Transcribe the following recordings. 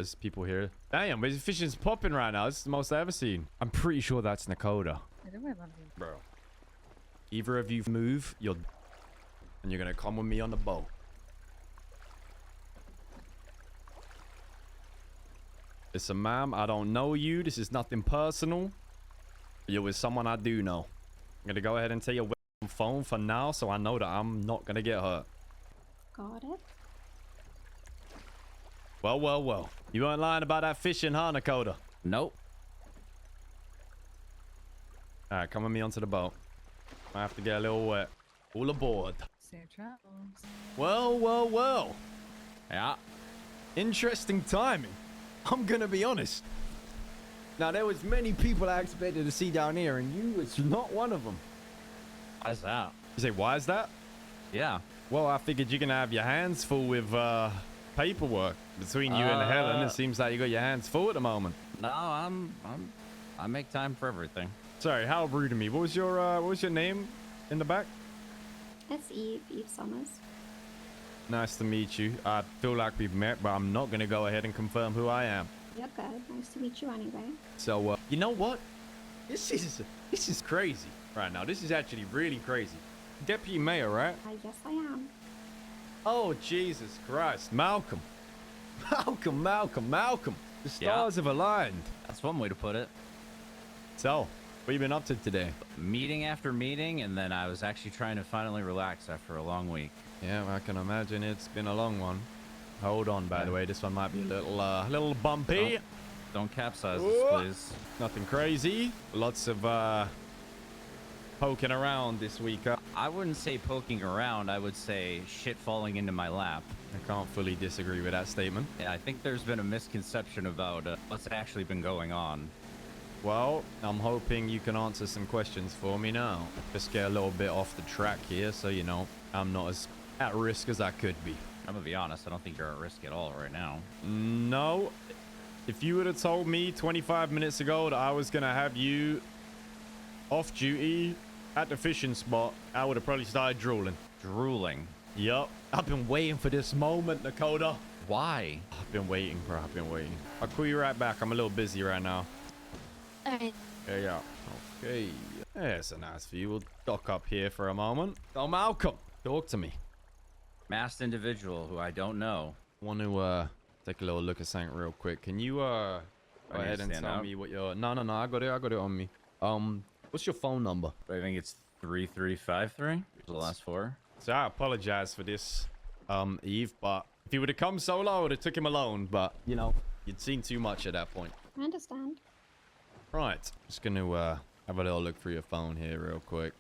there's people here. Damn, the fishing's popping right now. This is the most I've ever seen. I'm pretty sure that's Nekoda. Bro. Either of you move, and you're gonna come with me on the boat. Listen, ma'am, I don't know you. This is nothing personal. You're with someone I do know. I'm gonna go ahead and take your phone for now, so I know that I'm not gonna get hurt. Got it. Well, well, well. You weren't lying about that fishing, huh, Nekoda? Nope. All right, come with me onto the boat. I have to get a little wet. All aboard. Safe travels. Well, well, well. Yeah. Interesting timing. I'm gonna be honest. Now, there was many people I expected to see down here, and you was not one of them. Why's that? You say, why is that? Yeah. Well, I figured you're gonna have your hands full with paperwork between you and Helen. It seems like you got your hands full at the moment. No, I make time for everything. Sorry, how rude of me. What was your name in the back? It's Eve Summers. Nice to meet you. I feel like we've met, but I'm not gonna go ahead and confirm who I am. You're good. Nice to meet you anyway. So, you know what? This is crazy right now. This is actually really crazy. Deputy Mayor, right? Yes, I am. Oh, Jesus Christ. Malcolm. Malcolm. The stars have aligned. That's one way to put it. So, what you been up to today? Meeting after meeting, and then I was actually trying to finally relax after a long week. Yeah, I can imagine it's been a long one. Hold on, by the way. This one might be a little bumpy. Don't capsize this, please. Nothing crazy. Lots of poking around this week. I wouldn't say poking around. I would say shit falling into my lap. I can't fully disagree with that statement. Yeah, I think there's been a misconception about what's actually been going on. Well, I'm hoping you can answer some questions for me now. Just get a little bit off the track here, so you know I'm not as at risk as I could be. I'm gonna be honest, I don't think you're at risk at all right now. No. If you would have told me 25 minutes ago that I was gonna have you off duty at the fishing spot, I would have probably started drooling. Drooling? Yup. I've been waiting for this moment, Nekoda. Why? I've been waiting, bro. I've been waiting. I'll call you right back. I'm a little busy right now. Alright. There you go. Okay. There's a nice view. We'll dock up here for a moment. Oh, Malcolm, talk to me. Masked individual who I don't know. Want to take a little look at something real quick. Can you go ahead and tell me what your... No, I got it on me. What's your phone number? I think it's 3353. The last four. So I apologize for this, Eve, but if he would have come solo, I would have took him alone. But, you know, you'd seen too much at that point. I understand. Right. Just going to have a little look through your phone here real quick.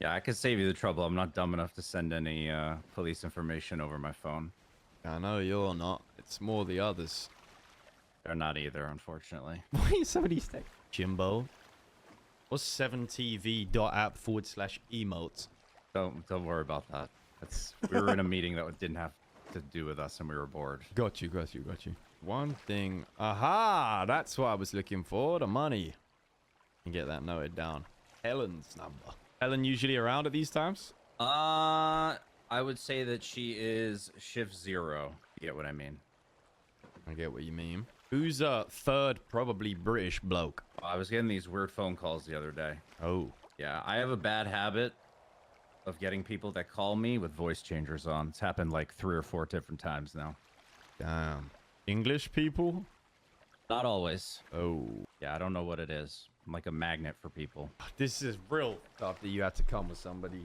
Yeah, I could save you the trouble. I'm not dumb enough to send any police information over my phone. I know you're not. It's more the others. They're not either, unfortunately. Why are some of these things? Jimbo. What's 7tv.app/emotes? Don't worry about that. We were in a meeting that didn't have to do with us, and we were bored. Got you. One thing. Aha! That's what I was looking for. The money. You get that noted down. Helen's number. Helen usually around at these times? I would say that she is shift 0. You get what I mean? I get what you mean. Who's a third, probably British bloke? I was getting these weird phone calls the other day. Oh. Yeah, I have a bad habit of getting people that call me with voice changers on. It's happened like 3 or 4 different times now. Damn. English people? Not always. Oh. Yeah, I don't know what it is. I'm like a magnet for people. This is real tough that you had to come with somebody.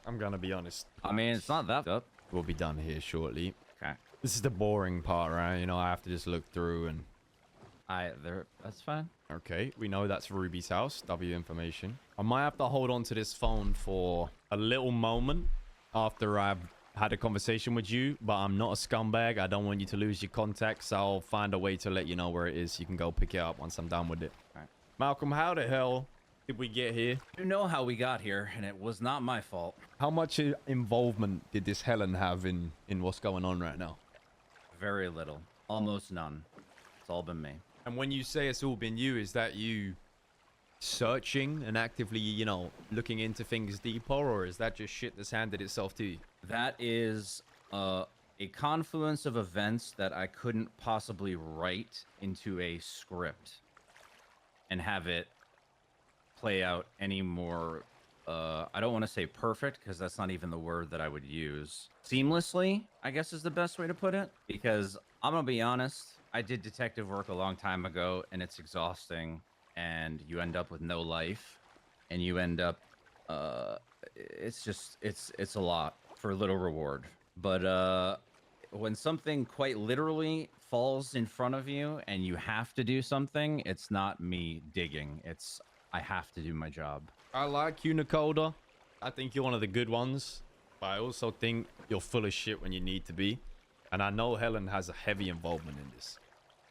I'm gonna be honest. I mean, it's not that up. We'll be done here shortly. Okay. This is the boring part, right? You know, I have to just look through and... That's fine. Okay, we know that's Ruby's house. W information. I might have to hold on to this phone for a little moment after I've had a conversation with you, but I'm not a scumbag. I don't want you to lose your contacts. I'll find a way to let you know where it is. You can go pick it up once I'm done with it. All right. Malcolm, how the hell did we get here? You know how we got here, and it was not my fault. How much involvement did this Helen have in what's going on right now? Very little. Almost none. It's all been me. And when you say it's all been you, is that you searching and actively, you know, looking into things deeper, or is that just shit that's handed itself to you? That is a confluence of events that I couldn't possibly write into a script and have it play out any more. I don't want to say perfect because that's not even the word that I would use. Seamlessly, I guess is the best way to put it. Because I'm going to be honest, I did detective work a long time ago and it's exhausting and you end up with no life and you end up, it's just, it's a lot for little reward. But when something quite literally falls in front of you and you have to do something, it's not me digging. It's I have to do my job. I like you, Nekoda. I think you're one of the good ones, but I also think you're full of shit when you need to be. And I know Helen has a heavy involvement in this.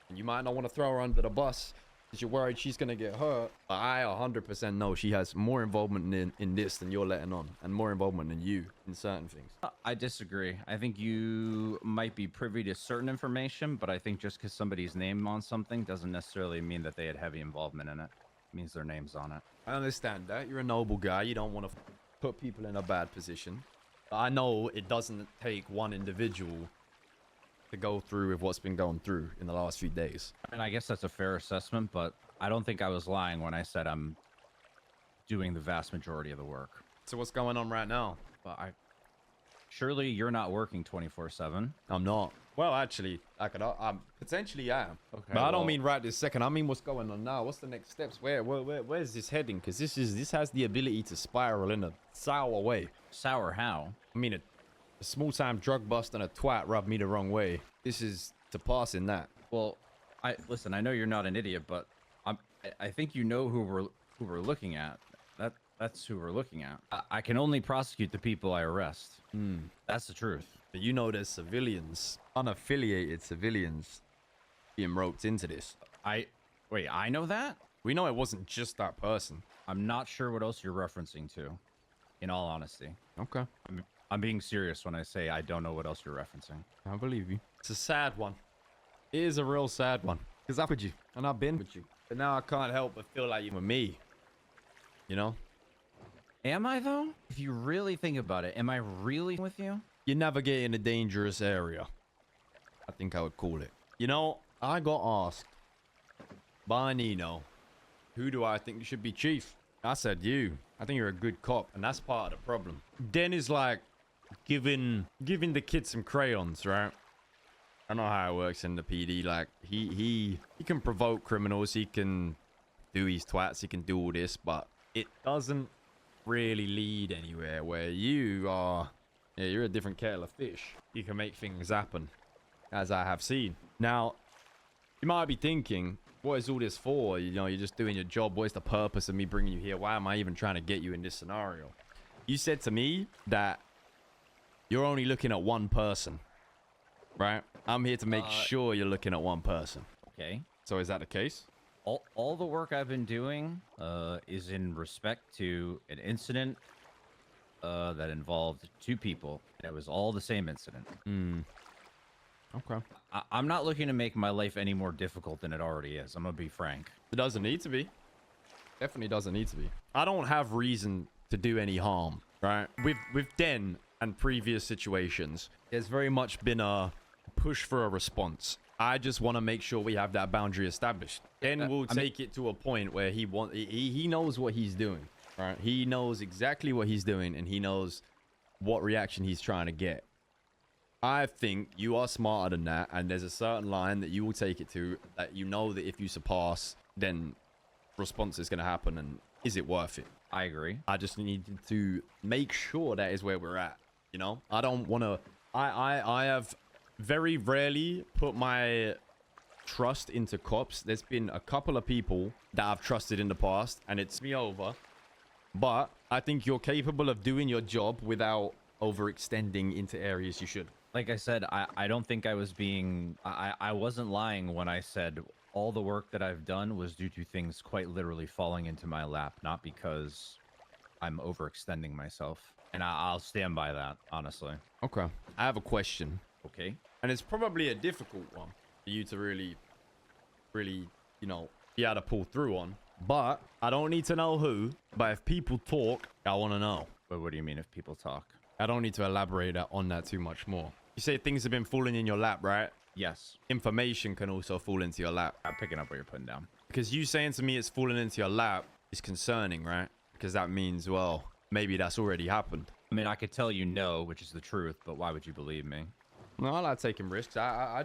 And you might not want to throw her under the bus because you're worried she's going to get hurt. But I 100% know she has more involvement in this than you're letting on, and more involvement than you in certain things. I disagree. I think you might be privy to certain information, but I think just because somebody's name on something doesn't necessarily mean that they had heavy involvement in it. It means their name's on it. I understand that. You're a noble guy. You don't want to put people in a bad position. But I know it doesn't take one individual to go through with what's been going through in the last few days. And I guess that's a fair assessment, but I don't think I was lying when I said I'm doing the vast majority of the work. So what's going on right now? But surely you're not working 24/7. I'm not. Well, actually, I potentially am. Okay, but I don't mean right this second. I mean what's going on now. What's the next steps? Where's this heading? Because this has the ability to spiral in a sour way. Sour how? I mean, a small-time drug bust and a twat rubbed me the wrong way. This is to pass in that. Well, listen. I know you're not an idiot, but I think you know who we're looking at. That's who we're looking at. I can only prosecute the people I arrest. That's the truth. But you know there's civilians, unaffiliated civilians, being roped into this. Wait, I know that? We know it wasn't just that person. I'm not sure what else you're referencing to, in all honesty. Okay. I'm being serious when I say I don't know what else you're referencing. I believe you. It's a sad one. It is a real sad one. Because I've with you, and I've been with you. But now I can't help but feel like you're with me. You know? Am I, though? If you really think about it, am I really with you? You're navigating a dangerous area. I think I would call it. You know, I got asked by Nino, who do I think should be chief? I said you. I think you're a good cop, and that's part of the problem. Den is like giving the kid some crayons, right? I know how it works in the PD. Like he can provoke criminals, he can do his twats, he can do all this, but it doesn't really lead anywhere. Where you are, yeah, you're a different kettle of fish. You can make things happen, as I have seen. Now, you might be thinking, what is all this for? You know, you're just doing your job. What is the purpose of me bringing you here? Why am I even trying to get you in this scenario? You said to me that you're only looking at one person, right? I'm here to make sure you're looking at one person. Okay. So is that the case? All the work I've been doing is in respect to an incident that involved two people. It was all the same incident. Okay. I'm not looking to make my life any more difficult than it already is. I'm gonna be frank. It doesn't need to be. Definitely doesn't need to be. I don't have reason to do any harm, right? With Den and previous situations, there's very much been a push for a response. I just want to make sure we have that boundary established. Den will take it to a point where he knows what he's doing, right? He knows exactly what he's doing, and he knows what reaction he's trying to get. I think you are smarter than that, and there's a certain line that you will take it to that you know that if you surpass, then response is going to happen, and is it worth it? I agree. I just need to make sure that is where we're at, you know? I don't want to... I have very rarely put my trust into cops. There's been a couple of people that I've trusted in the past, and it's me over. But I think you're capable of doing your job without overextending into areas you should. Like I said, I don't think I was being... I wasn't lying when I said all the work that I've done was due to things quite literally falling into my lap, not because I'm overextending myself. And I'll stand by that, honestly. Okay. I have a question. Okay. And it's probably a difficult one for you to really, you know, be able to pull through on. But I don't need to know who. But if people talk, I want to know. But what do you mean if people talk? I don't need to elaborate on that too much more. You say things have been falling in your lap, right? Yes. Information can also fall into your lap. I'm picking up what you're putting down. Because you saying to me it's falling into your lap is concerning, right? Because that means, well, maybe that's already happened. I mean, I could tell you no, which is the truth, but why would you believe me? No, I like taking risks. I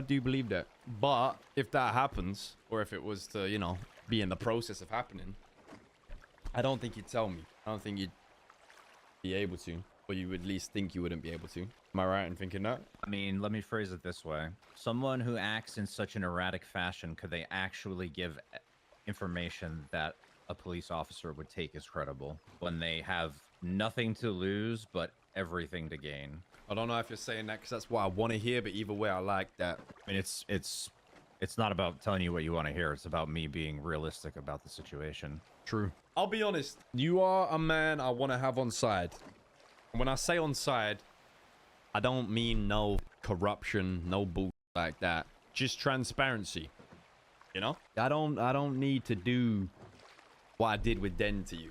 do believe that. But if that happens, or if it was to, you know, be in the process of happening, I don't think you'd tell me. I don't think you'd be able to. Or you would at least think you wouldn't be able to. Am I right in thinking that? I mean, let me phrase it this way. Someone who acts in such an erratic fashion, could they actually give information that a police officer would take as credible when they have nothing to lose but everything to gain? I don't know if you're saying that because that's what I want to hear, but either way, I like that. I mean, it's not about telling you what you want to hear. It's about me being realistic about the situation. True. I'll be honest. You are a man I want to have on side. And when I say on side, I don't mean no corruption, no bull like that. Just transparency. You know? I don't need to do what I did with Den to you.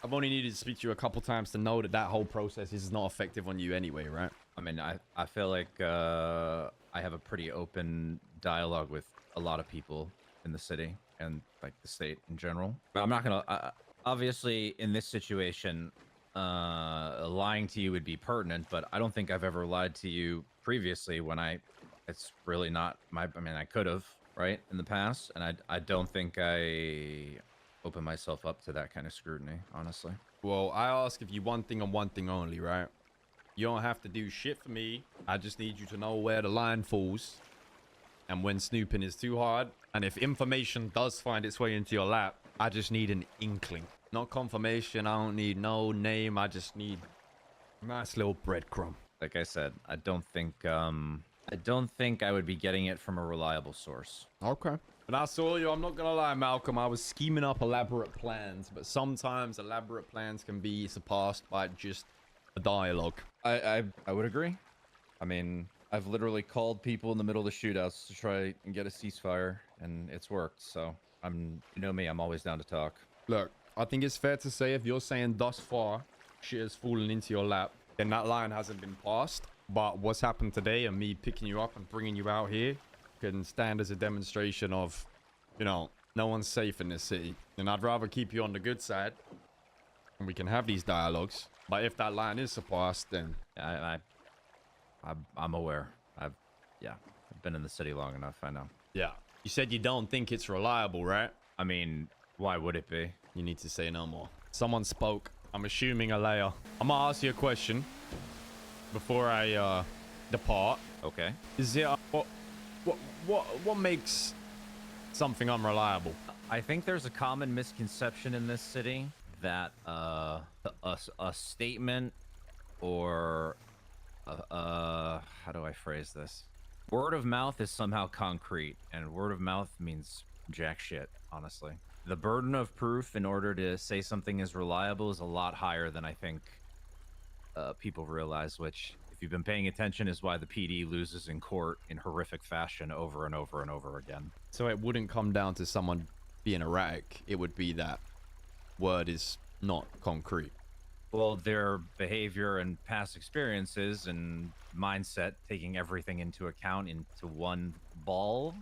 I've only needed to speak to you a couple times to know that that whole process is not effective on you anyway, right? I mean, I feel like I have a pretty open dialogue with a lot of people in the city and like the state in general. But I'm not gonna obviously in this situation, lying to you would be pertinent, but I don't think I've ever lied to you previously when it's really not my, I mean, I could have, right, in the past, and I don't think I open myself up to that kind of scrutiny, honestly. Well, I ask of you one thing and one thing only, right? You don't have to do shit for me. I just need you to know where the line falls and when snooping is too hard. And if information does find its way into your lap, I just need an inkling. Not confirmation. I don't need no name. I just need a nice little breadcrumb. Like I said, I don't think I would be getting it from a reliable source. Okay. And I saw you, I'm not gonna lie, Malcolm, I was scheming up elaborate plans, but sometimes elaborate plans can be surpassed by just a dialogue. I would agree. I mean, I've literally called people in the middle of the shootouts to try and get a ceasefire, and it's worked. So you know me, I'm always down to talk. Look, I think it's fair to say if you're saying thus far shit has fallen into your lap, then that line hasn't been passed. But what's happened today and me picking you up and bringing you out here can stand as a demonstration of, you know, no one's safe in this city. And I'd rather keep you on the good side and we can have these dialogues. But if that line is surpassed, then I'm aware. I've been in the city long enough. I know. Yeah. You said you don't think it's reliable, right? I mean, why would it be? You need to say no more. Someone spoke. I'm assuming a layer. I'm gonna ask you a question before I depart. Okay. Is there what makes something unreliable? I think there's a common misconception in this city that a statement or how do I phrase this? Word of mouth is somehow concrete, and word of mouth means jack shit, honestly. The burden of proof in order to say something is reliable is a lot higher than I think people realize, which, if you've been paying attention, is why the PD loses in court in horrific fashion over and over and over again. So it wouldn't come down to someone being erratic. It would be that word is not concrete. Well, their behavior and past experiences and mindset, taking everything into account into one ball,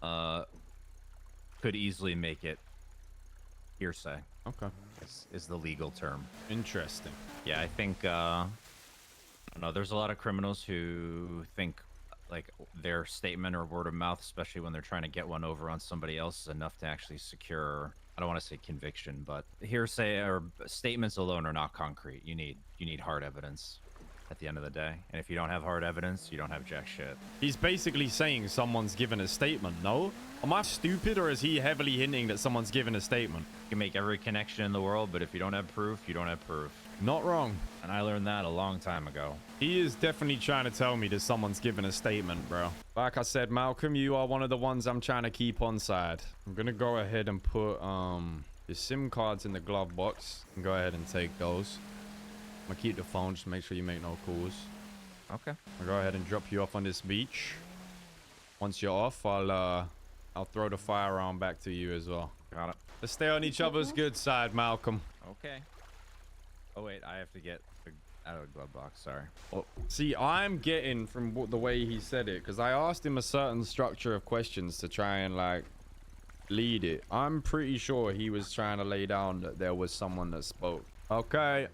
could easily make it hearsay. Okay. Is the legal term. Interesting. Yeah, I think, I don't know, there's a lot of criminals who think like their statement or word of mouth, especially when they're trying to get one over on somebody else, is enough to actually secure, I don't want to say conviction, but hearsay or statements alone are not concrete. You need hard evidence at the end of the day. And if you don't have hard evidence, you don't have jack shit. He's basically saying someone's given a statement, no? Am I stupid, or is he heavily hinting that someone's given a statement? You can make every connection in the world, but if you don't have proof, you don't have proof. Not wrong. And I learned that a long time ago. He is definitely trying to tell me that someone's given a statement, bro. Like I said, Malcolm, you are one of the ones I'm trying to keep on side. I'm gonna go ahead and put your SIM cards in the glove box and go ahead and take those. I'm gonna keep the phone, just make sure you make no calls. Okay. I'll go ahead and drop you off on this beach. Once you're off, I'll throw the firearm back to you as well. Got it. Let's stay on each other's good side, Malcolm. Okay. Oh wait, I have to get out of a glove box. Sorry. Oh, see, I'm getting from the way he said it, because I asked him a certain structure of questions to try and like lead it. I'm pretty sure he was trying to lay down that there was someone that spoke. Okay.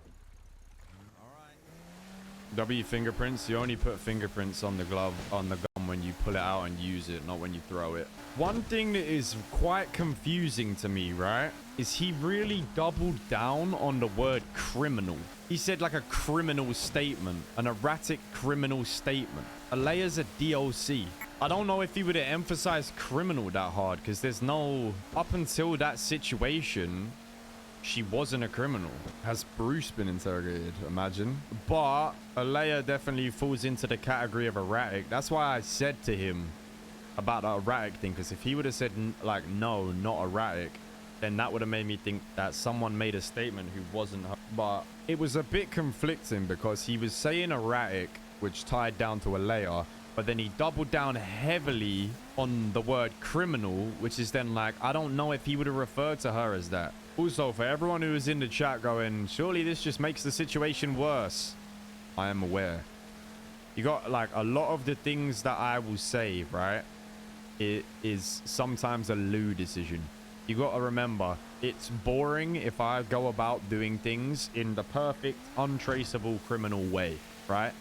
W fingerprints. You only put fingerprints on the glove, on the gun when you pull it out and use it, not when you throw it. One thing that is quite confusing to me, right, is he really doubled down on the word criminal. He said like a criminal statement, an erratic criminal statement. Alea's a DOC. I don't know if he would have emphasized criminal that hard, because there's no, up until that situation, she wasn't a criminal. Has Bruce been interrogated? Imagine. But Alea definitely falls into the category of erratic. That's why I said to him about the erratic thing, because if he would have said like no, not erratic, then that would have made me think that someone made a statement who wasn't her. But it was a bit conflicting because he was saying erratic, which tied down to Alea, but then he doubled down heavily on the word criminal, which is then like, I don't know if he would have referred to her as that. Also, for everyone who is in the chat going, surely this just makes the situation worse, I am aware. You got like a lot of the things that I will say, right? It is sometimes a Lou decision. You got to remember, it's boring if I go about doing things in the perfect, untraceable criminal way, right?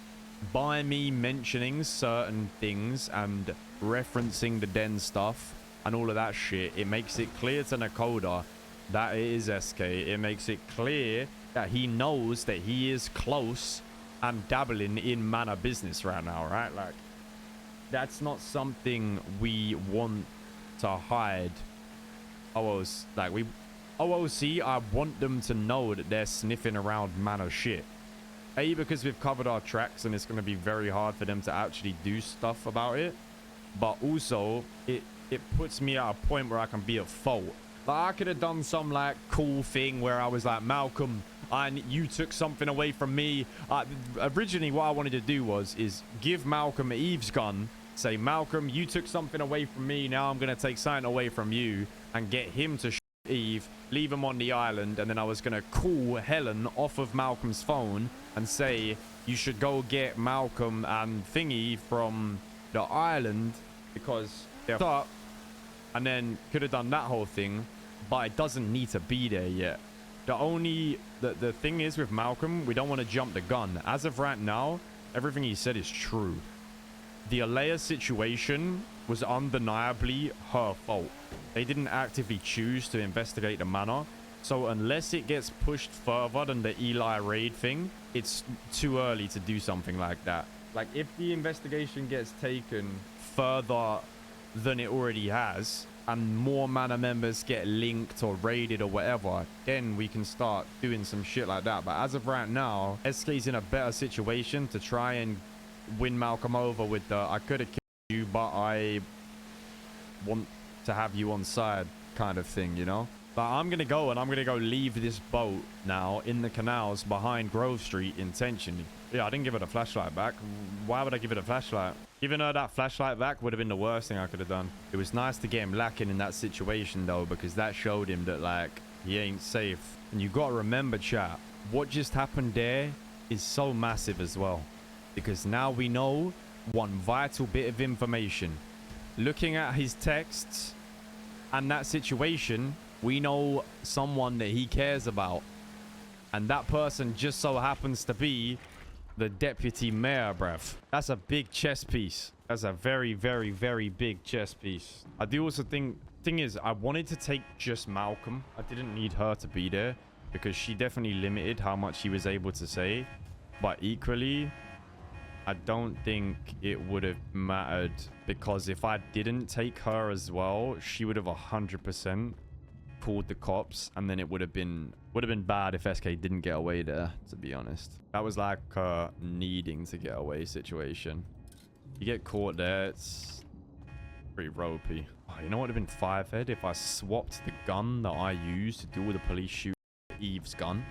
By me mentioning certain things and referencing the den stuff and all of that shit, it makes it clear to Nekoda that it is SK. It makes it clear that he knows that he is close and dabbling in manor business right now, right? Like, that's not something we want to hide. OOC, like OOC, I want them to know that they're sniffing around manor shit. A, because we've covered our tracks and it's going to be very hard for them to actually do stuff about it. But also, it puts me at a point where I can be at fault. Like, I could have done some like cool thing where I was like, Malcolm, you took something away from me. Originally, what I wanted to do is give Malcolm Eve's gun. Say, Malcolm, you took something away from me. Now I'm going to take something away from you and get him to shoot Eve, leave him on the island. And then I was going to call Helen off of Malcolm's phone and say, you should go get Malcolm and Thingy from the island because they're up. And then could have done that whole thing, but it doesn't need to be there yet. The thing is with Malcolm, we don't want to jump the gun. As of right now, everything he said is true. The Alea situation was undeniably her fault. They didn't actively choose to investigate the manor. So unless it gets pushed further than the Eli raid thing, it's too early to do something like that. Like, if the investigation gets taken further than it already has, and more manor members get linked or raided or whatever, then we can start doing some shit like that. But as of right now, SK's in a better situation to try and win Malcolm over with the I could have killed you, but I want to have you on side kind of thing, you know? But I'm gonna go leave this boat now in the canals behind Grove Street intentionally. Yeah, I didn't give her the flashlight back. Why would I give her the flashlight? Giving her that flashlight back would have been the worst thing I could have done. It was nice to get him lacking in that situation though, because that showed him that like he ain't safe. And you gotta remember, chat, what just happened there is so massive as well, because now we know one vital bit of information. Looking at his texts and that situation, we know someone that he cares about, and that person just so happens to be the deputy mayor, bruv. That's a big chess piece. That's a very, very, very big chess piece. I do also think, thing is, I wanted to take just Malcolm. I didn't need her to be there because she definitely limited how much he was able to say. But equally, I don't think it would have mattered, because if I didn't take her as well, she would have 100% called the cops, and then it would have been bad if SK didn't get away there, to be honest. That was like a needing to get away situation. You get caught there, it's pretty ropey. Oh, you know what would have been 5 head if I swapped the gun that I used to do with the police shoot Eve's gun